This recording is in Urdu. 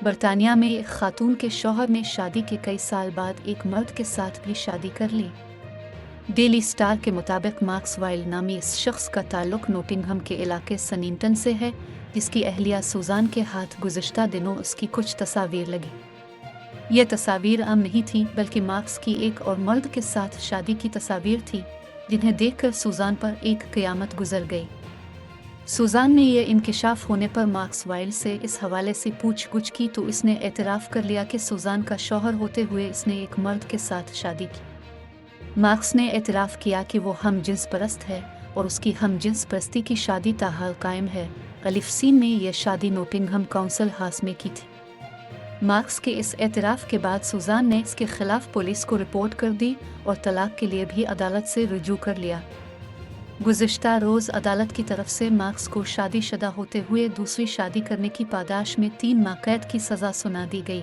برطانیہ میں ایک خاتون کے شوہر نے شادی کے کئی سال بعد ایک مرد کے ساتھ بھی شادی کر لی۔ ڈیلی سٹار کے مطابق مارکس وائلڈ نامی اس شخص کا تعلق نوٹنگہم کے علاقے سننگٹن سے ہے، جس کی اہلیہ سوزان کے ہاتھ گزشتہ دنوں اس کی کچھ تصاویر لگی۔ یہ تصاویر عام نہیں تھیں، بلکہ مارکس کی ایک اور مرد کے ساتھ شادی کی تصاویر تھی، جنہیں دیکھ کر سوزان پر ایک قیامت گزر گئی۔ سوزان نے یہ انکشاف ہونے پر مارکس وائلڈ سے اس حوالے سے پوچھ گچھ کی تو اس نے اعتراف کر لیا کہ سوزان کا شوہر ہوتے ہوئے اس نے ایک مرد کے ساتھ شادی کی۔ مارکس نے اعتراف کیا کہ وہ ہم جنس پرست ہے اور اس کی ہم جنس پرستی کی شادی تاحال قائم ہے۔ غلیفسین نے یہ شادی نوٹنگہم کونسل ہاؤس میں کی تھی۔ مارکس کے اس اعتراف کے بعد سوزان نے اس کے خلاف پولیس کو رپورٹ کر دی اور طلاق کے لیے بھی عدالت سے رجوع کر لیا۔ گزشتہ روز عدالت کی طرف سے مارکس کو شادی شدہ ہوتے ہوئے دوسری شادی کرنے کی پاداش میں 3 ماہ قید کی سزا سنا دی گئی۔